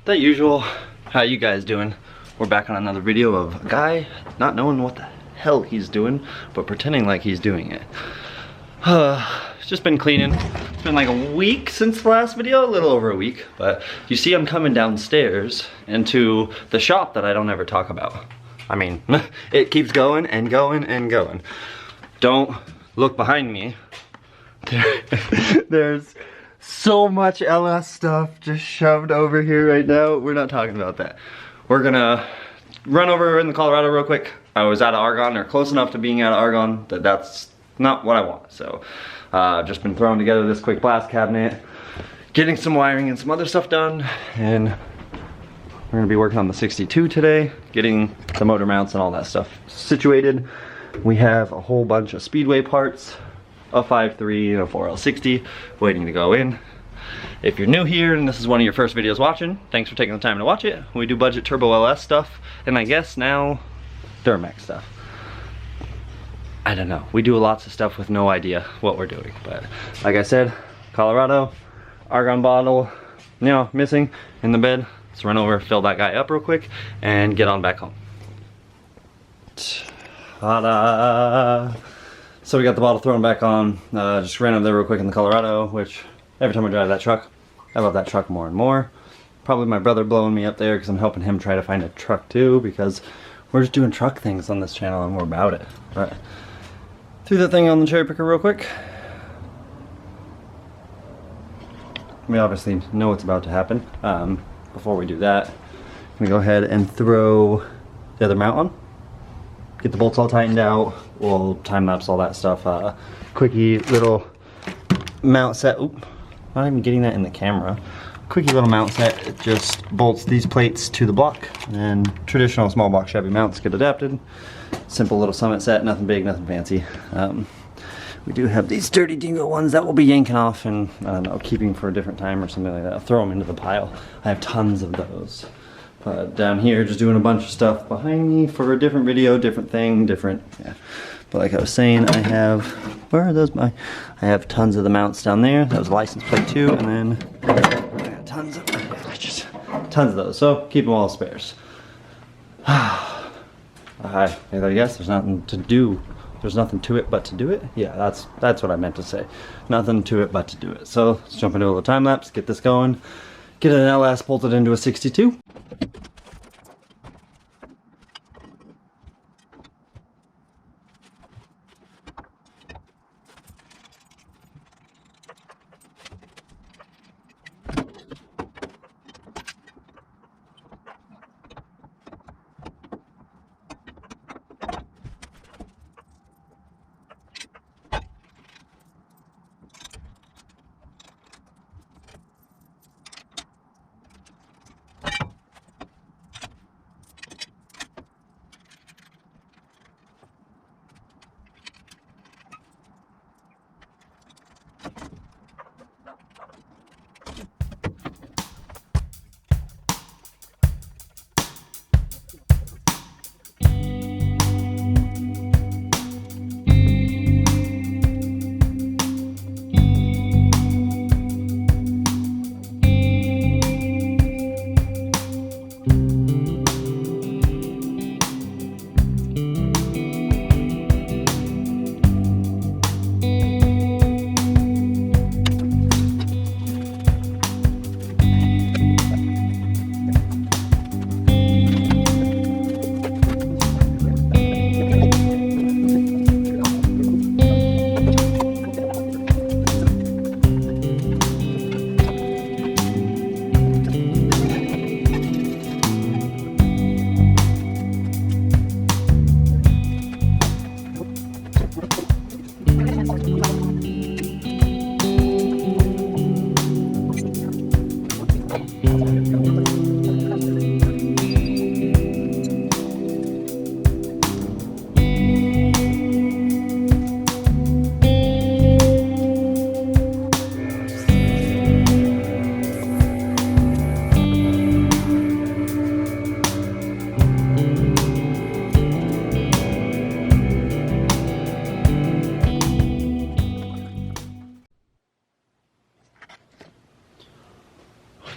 The usual. How you guys doing? We're back on another video of a guy not knowing what the hell he's doing, but pretending like he's doing it. It's just been cleaning. It's been like a week since the last video, a little over a week. But you see I'm coming downstairs into the shop that I don't ever talk about. I mean, it keeps going and going and going. Don't look behind me. There's so much LS stuff just shoved over here right now. We're not talking about that. We're gonna run over in the Colorado real quick. I was out of argon, or close enough to being out of argon that that's not what I want. So just been throwing together this quick blast cabinet, getting some wiring and some other stuff done, and we're gonna be working on the 62 today, getting the motor mounts and all that stuff situated. We have a whole bunch of Speedway parts, a 5.3 and a 4L60 waiting to go in. If you're new here and this is one of your first videos watching, thanks for taking the time to watch it. We do budget turbo LS stuff, and I guess now Duramax stuff. I don't know. We do lots of stuff with no idea what we're doing, but like I said, Colorado, argon bottle, you know, missing in the bed. Let's run over, fill that guy up real quick, and get on back home. Ta-da! So we got the bottle thrown back on. Just ran over there real quick in the Colorado, which every time I drive that truck, I love that truck more and more. Probably my brother blowing me up there because I'm helping him try to find a truck too, because we're just doing truck things on this channel and we're about it. But threw the thing on the cherry picker real quick. We obviously know what's about to happen. Before we do that, I'm gonna go ahead and throw the other mount on. Get the bolts all tightened out. We'll time lapse all that stuff. Quickie little mount set. Oop, not even getting that in the camera. Quickie little mount set. It just bolts these plates to the block, and traditional small block Chevy mounts get adapted. Simple little Summit set. Nothing big, nothing fancy. We do have these dirty dingo ones that we'll be yanking off and I don't know, keeping for a different time or something like that. I'll throw them into the pile. I have tons of those. Down here, just doing a bunch of stuff behind me for a different video, different thing, different, yeah. But like I was saying, I have, where are those? I have tons of the mounts down there. That was a license plate too, and then I got tons of those. So keep them all spares. I guess there's nothing to do. There's nothing to it but to do it. Yeah, that's what I meant to say. Nothing to it but to do it. So let's jump into a little time lapse, get this going, get an LS bolted into a 62.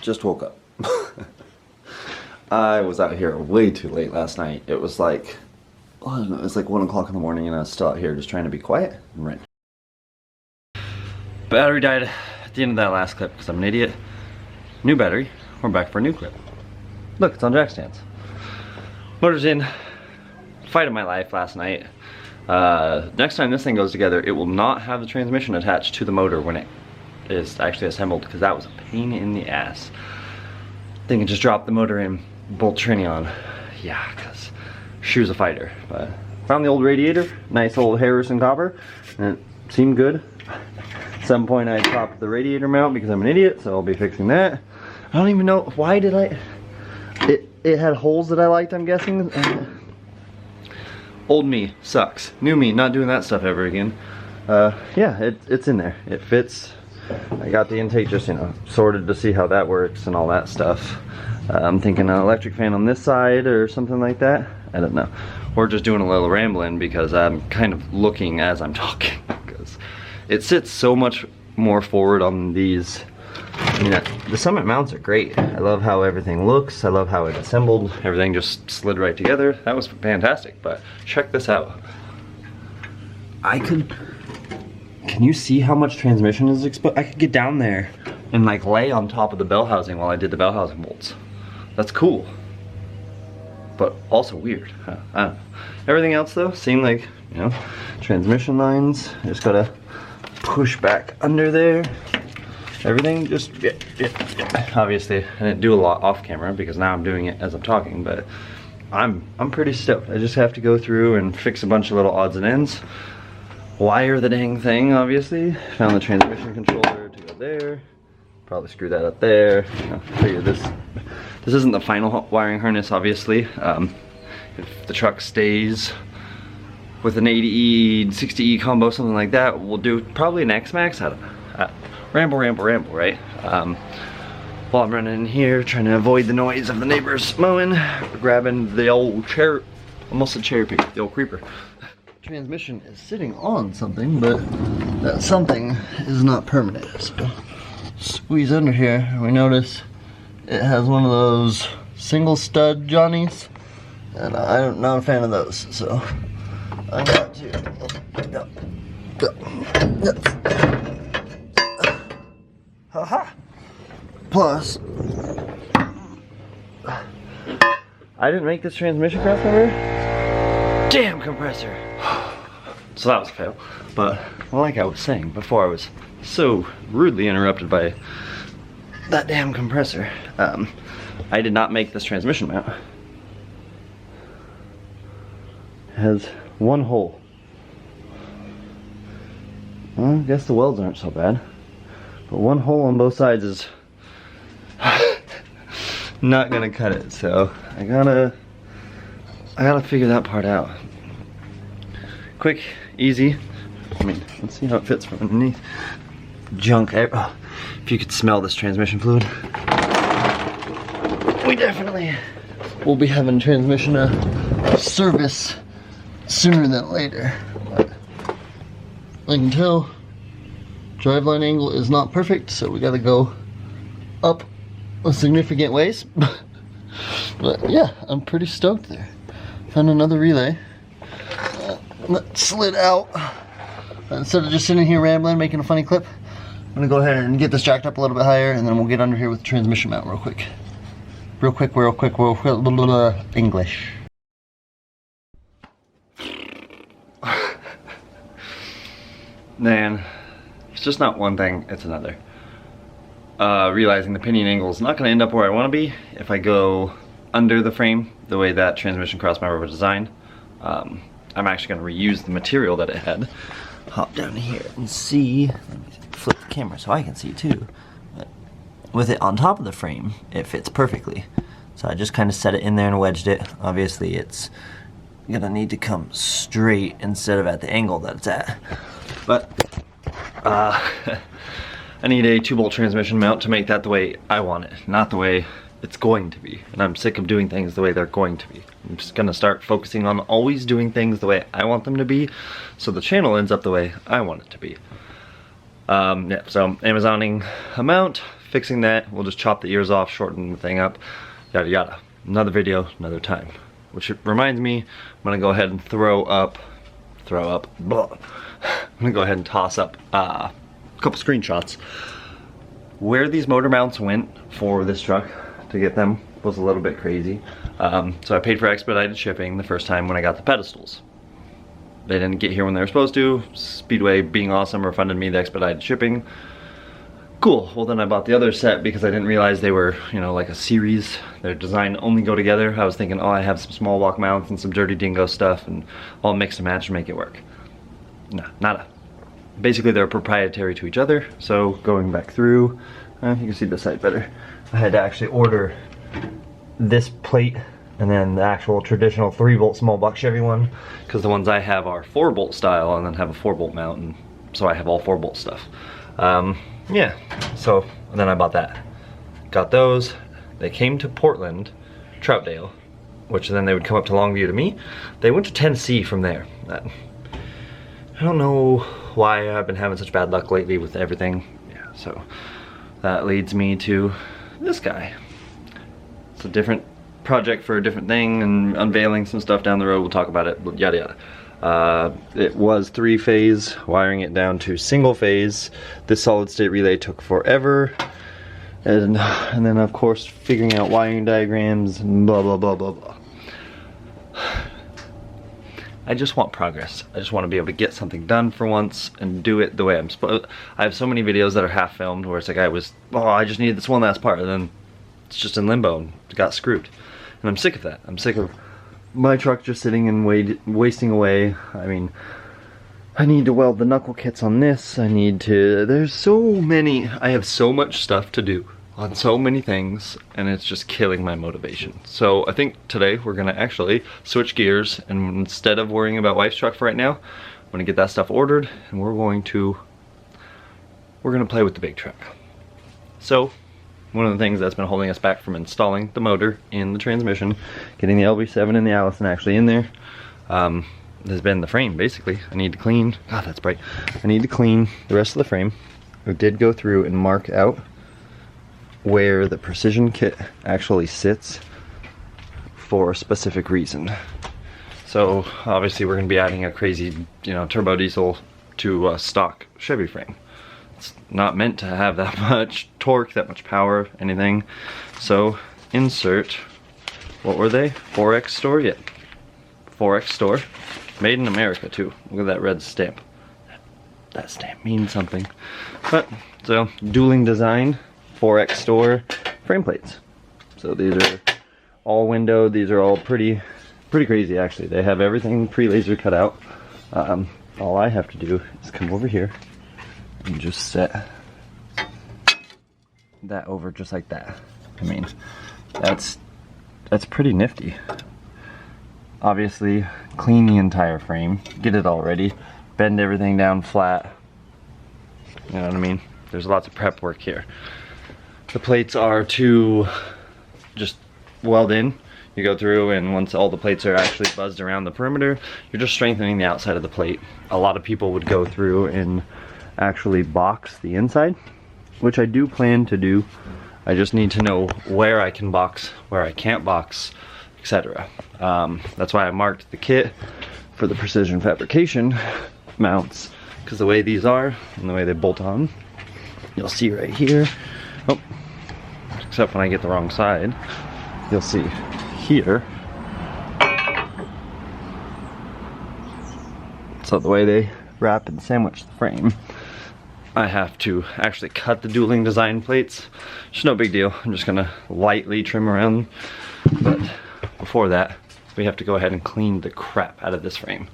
just woke up. I was out here way too late last night. It was like, I don't know, it was like 1 o'clock in the morning and I was still out here just trying to be quiet and rent. Battery died at the end of that last clip because I'm an idiot. New battery, we're back for a new clip. Look, it's on jack stands. Motor's in. Fight of my life last night. Next time this thing goes together, it will not have the transmission attached to the motor when it is actually assembled, because that was a pain in the ass. Thinking just drop the motor in, bolt Trini on. Yeah, because she was a fighter. But found the old radiator, nice old Harrison copper, and it seemed good. At some point I chopped the radiator mount because I'm an idiot, so I'll be fixing that. I don't even know, why did I... It had holes that I liked, I'm guessing. Old me sucks. New me, not doing that stuff ever again. Yeah, it's in there. It fits. I got the intake just, you know, sorted to see how that works and all that stuff. I'm thinking an electric fan on this side or something like that. I don't know. We're just doing a little rambling because I'm kind of looking as I'm talking. Because it sits so much more forward on these. I mean, the Summit mounts are great. I love how everything looks. I love how it assembled. Everything just slid right together. That was fantastic, but check this out. Can you see how much transmission is exposed? I could get down there and like lay on top of the bell housing while I did the bell housing bolts. That's cool, but also weird. I don't know. Everything else though seemed like, you know, transmission lines. I just gotta push back under there. Everything just, yeah. Obviously, I didn't do a lot off camera because now I'm doing it as I'm talking, but I'm pretty stoked. I just have to go through and fix a bunch of little odds and ends. Wire the dang thing, obviously. Found the transmission controller to go there. Probably screw that up there. I'll figure this isn't the final wiring harness, obviously. If the truck stays with an 80E, 60E combo, something like that, we'll do probably an X-Max. I don't know. Ramble, right? While I'm running in here, trying to avoid the noise of the neighbors mowing, grabbing the old chair, almost a cherry picker, the old creeper. Transmission is sitting on something, but that something is not permanent. So squeeze under here, and we notice it has one of those single stud Johnnies, and I'm not a fan of those, so I got to go. Haha. Plus, I didn't make this transmission cross member. Damn compressor. So that was a fail. But like I was saying before, I was so rudely interrupted by that damn compressor. I did not make this transmission mount. It has one hole. Well, I guess the welds aren't so bad. But one hole on both sides is not gonna cut it, so I gotta figure that part out. Quick, easy. I mean, let's see how it fits from underneath. Junk. If you could smell this transmission fluid, we definitely will be having transmission service sooner than later. But I can tell driveline angle is not perfect, so we gotta go up a significant ways. But yeah, I'm pretty stoked there. Found another relay that slid out. Instead of just sitting here rambling, making a funny clip, I'm gonna go ahead and get this jacked up a little bit higher, and then we'll get under here with the transmission mount real quick. Real quick, English. Man, it's just not one thing, it's another. Realizing the pinion angle is not going to end up where I want to be if I go under the frame the way that transmission crossmember was designed. I'm actually going to reuse the material that it had. Hop down here and see. Let me flip the camera so I can see too. But with it on top of the frame, it fits perfectly. So I just kind of set it in there and wedged it. Obviously it's gonna need to come straight instead of at the angle that it's at. But I need a 2-bolt transmission mount to make that the way I want it, not the way it's going to be. And I'm sick of doing things the way they're going to be. I'm just gonna start focusing on always doing things the way I want them to be, so the channel ends up the way I want it to be. Yeah, so Amazoning a mount, fixing that. We'll just chop the ears off, shorten the thing up, yada yada. Another video, another time. Which reminds me, I'm gonna go ahead and blah. I'm gonna go ahead and toss up a couple screenshots. Where these motor mounts went for this truck to get them was a little bit crazy. So I paid for expedited shipping the first time when I got the pedestals. They didn't get here when they were supposed to. Speedway, being awesome, refunded me the expedited shipping. Cool. Well, then I bought the other set because I didn't realize they were, you know, like a series. Their design only go together. I was thinking, oh, I have some small walk mounts and some dirty dingo stuff, and I'll mix and match and make it work. No, nada. Basically, they're proprietary to each other. So going back through, you can see this side better. I had to actually order this plate and then the actual traditional 3-bolt small block Chevy one, because the ones I have are 4-bolt style and then have a 4-bolt mount, and so I have all 4-bolt stuff. Yeah, so then I bought that. Got those. They came to Portland, Troutdale, which then they would come up to Longview to me. They went to Tennessee from there. I don't know why I've been having such bad luck lately with everything. Yeah, so that leads me to this guy. It's a different project for a different thing and unveiling some stuff down the road. We'll talk about it, yada yada. It was 3-phase, wiring it down to single phase. This solid state relay took forever. And then of course figuring out wiring diagrams and blah blah blah blah blah. I just want progress. I just want to be able to get something done for once and do it the way I'm supposed. I have so many videos that are half filmed where it's like I just needed this one last part, and then it's just in limbo and got screwed. And I'm sick of that. I'm sick of my truck just sitting and wasting away. I mean, I need to weld the knuckle kits on this. There's so many, I have so much stuff to do on so many things, and it's just killing my motivation. So I think today we're gonna actually switch gears, and instead of worrying about wife's truck for right now, I'm gonna get that stuff ordered, and we're gonna play with the big truck. So one of the things that's been holding us back from installing the motor in the transmission, getting the LB7 and the Allison actually in there, has been the frame. Basically, I need to clean, God that's bright, I need to clean the rest of the frame. I did go through and mark out where the precision kit actually sits for a specific reason. So obviously we're going to be adding a crazy, you know, turbo diesel to a stock Chevy frame. It's not meant to have that much torque, that much power, anything. So insert, what were they? 4X store? Yeah, 4X store. Made in America too. Look at that red stamp. That stamp means something. But so dueling design, 4X store frame plates. So these are all windowed. These are all pretty crazy actually. They have everything pre-laser cut out. All I have to do is come over here and just set that over just like that. I mean, that's pretty nifty. Obviously, clean the entire frame, get it all ready, bend everything down flat. You know what I mean? There's lots of prep work here. The plates are to just weld in. You go through, and once all the plates are actually buzzed around the perimeter, you're just strengthening the outside of the plate. A lot of people would go through and actually box the inside, which I do plan to do. I just need to know where I can box, where I can't box, etc. That's why I marked the kit for the precision fabrication mounts, because the way these are and the way they bolt on, you'll see right here. Oh, except when I get the wrong side, you'll see here. So the way they wrap and sandwich the frame, I have to actually cut the dueling design plates. It's no big deal. I'm just gonna lightly trim around. But before that, we have to go ahead and clean the crap out of this frame.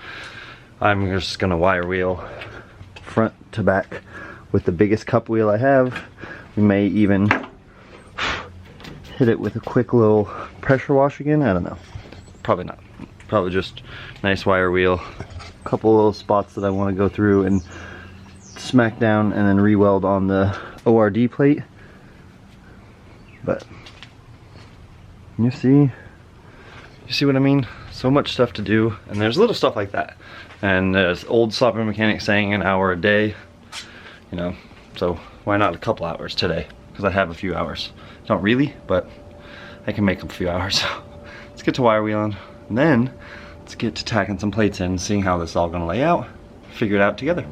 I'm just gonna wire wheel front to back with the biggest cup wheel I have. We may even hit it with a quick little pressure wash again. I don't know. Probably not. Probably just nice wire wheel. A couple little spots that I want to go through and smack down and then re-weld on the ORD plate. But you see what I mean? So much stuff to do, and there's little stuff like that. And there's old sloppy mechanic saying an hour a day, you know, so why not a couple hours today? because I have a few hours. Don't really, but I can make a few hours. Let's get to wire wheeling, and then let's get to tacking some plates in, seeing how this is all gonna lay out, figure it out together.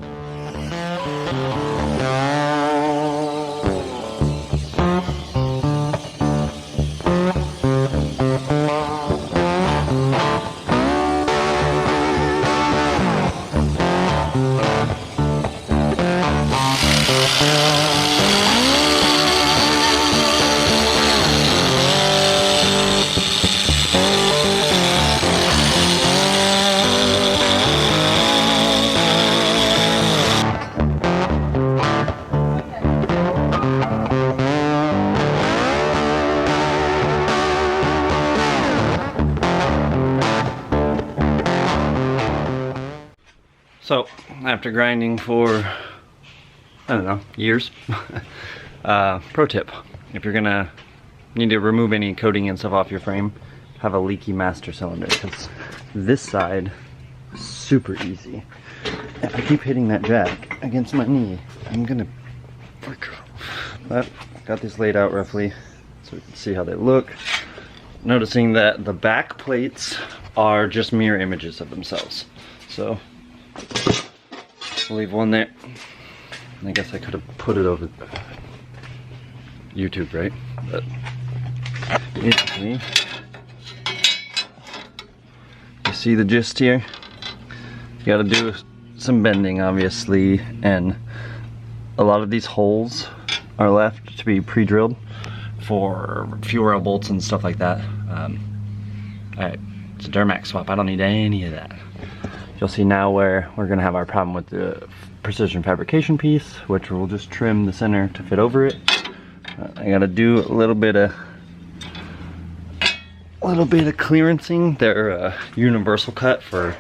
So, after grinding for, I don't know, years, pro tip, if you're gonna need to remove any coating and stuff off your frame, have a leaky master cylinder, because this side is super easy. If I keep hitting that jack against my knee, I'm gonna freak out. But, got this laid out roughly, so we can see how they look. Noticing that the back plates are just mirror images of themselves. So, we'll leave one there. I guess I could have put it over YouTube, right? But basically, you see the gist here? You gotta do some bending, obviously, and a lot of these holes are left to be pre-drilled for fuel rail bolts and stuff like that. Alright, it's a Duramax swap. I don't need any of that. You'll see now where we're gonna have our problem with the precision fabrication piece, which we'll just trim the center to fit over it. I gotta do a little bit of clearancing. They're a universal cut for,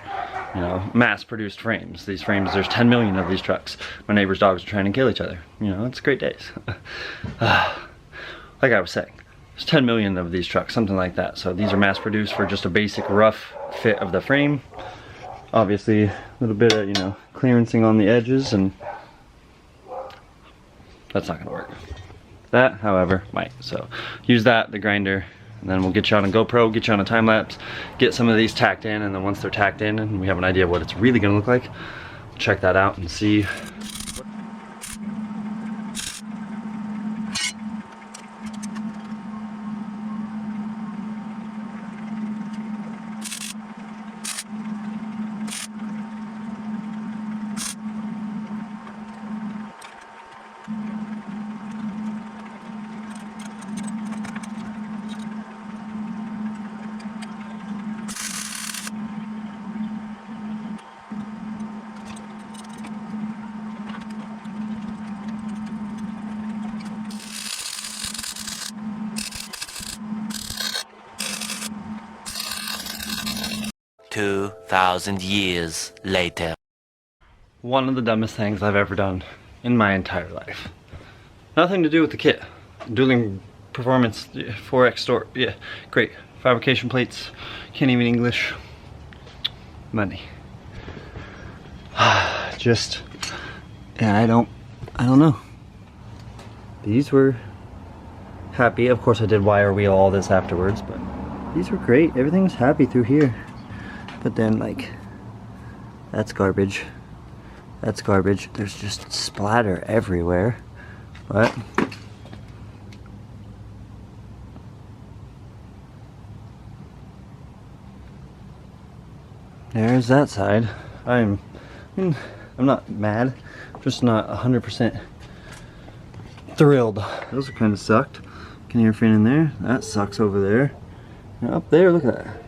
you know, mass-produced frames. These frames, there's 10 million of these trucks. My neighbor's dogs are trying to kill each other. You know, it's great days. Like I was saying, there's 10 million of these trucks, something like that. So these are mass-produced for just a basic rough fit of the frame. Obviously, a little bit of, you know, clearancing on the edges, and that's not gonna work. That, however, might. So use that, the grinder, and then we'll get you on a GoPro, get you on a time lapse, get some of these tacked in, and then once they're tacked in and we have an idea of what it's really gonna look like, we'll check that out and see. 2,000 years later. One of the dumbest things I've ever done in my entire life. Nothing to do with the kit. Dueling Performance 4X store, yeah, great. Fabrication plates, can't even English. Money. Just, yeah, I don't know. These were happy. Of course I did wire wheel all this afterwards, but these were great. Everything was happy through here. But then, like, that's garbage. That's garbage. There's just splatter everywhere. But there's that side. I'm not mad. I'm just not 100% thrilled. Those are kind of sucked. Can you hear fan in there? That sucks over there. And up there, look at that.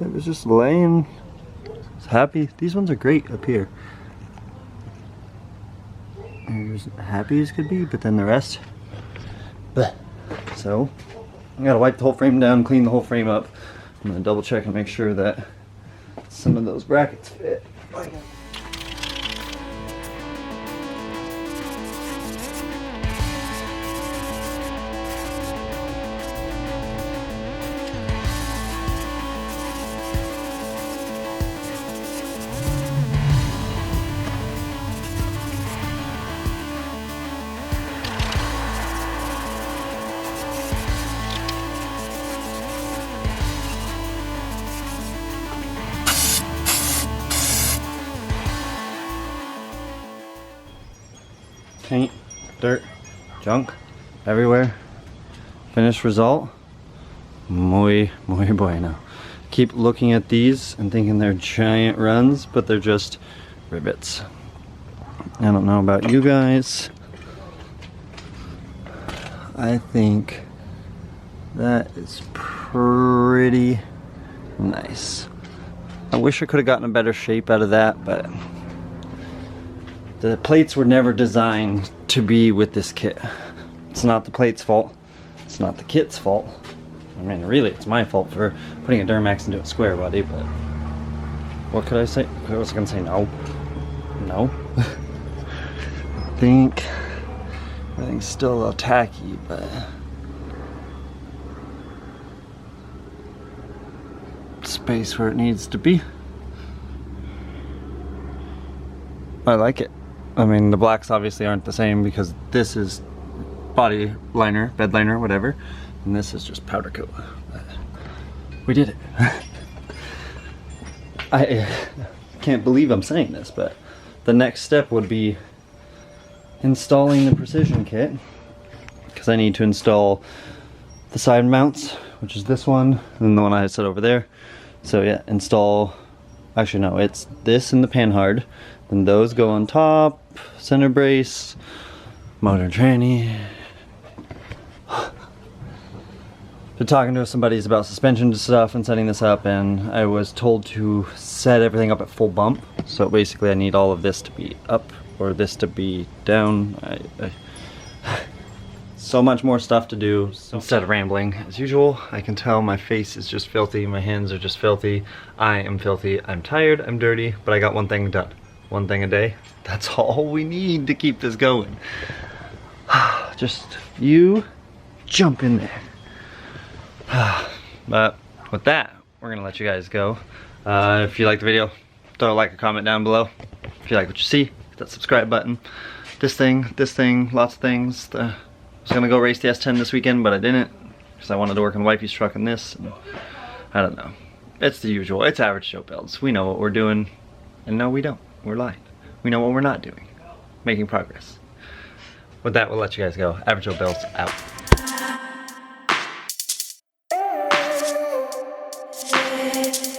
It was just laying. It's happy. These ones are great up here. They're as happy as could be, but then the rest. Bleh. So, I gotta wipe the whole frame down, clean the whole frame up. I'm gonna double check and make sure that some of those brackets fit. paint, dirt, junk, everywhere. Finished result, muy bueno. Keep looking at these and thinking they're giant runs, but they're just rivets. I don't know about you guys. I think that is pretty nice. I wish I could have gotten a better shape out of that, but the plates were never designed to be with this kit. It's not the plate's fault. It's not the kit's fault. I mean, really, it's my fault for putting a Duramax into a square body, but what could I say? I was gonna say no. No. I think everything's still a little tacky, but space where it needs to be. I like it. I mean, the blacks obviously aren't the same because this is body liner, bed liner, whatever, and this is just powder coat. We did it. I can't believe I'm saying this, but the next step would be installing the precision kit, because I need to install the side mounts, which is this one and the one I set over there. So yeah, install, actually no, it's this and the panhard, then those go on top, center brace, motor tranny. Been talking to some buddies about suspension stuff and setting this up, and I was told to set everything up at full bump. So basically I need all of this to be up or this to be down. So much more stuff to do. So instead of rambling, as usual, I can tell my face is just filthy, my hands are just filthy, I am filthy, I'm tired, I'm dirty, but I got one thing done. One thing a day. That's all we need to keep this going. Just you jump in there. But with that, we're gonna let you guys go. If you like the video, throw a like or comment down below. If you like what you see, hit that subscribe button. This thing, lots of things. I was gonna go race the S10 this weekend, but I didn't because I wanted to work on wifey's truck and this. And I don't know. It's the usual. It's Average Joe builds. We know what we're doing, and no, we don't. We're lying. We know what we're not doing. Making progress. With that, we'll let you guys go. Average Joe builds out.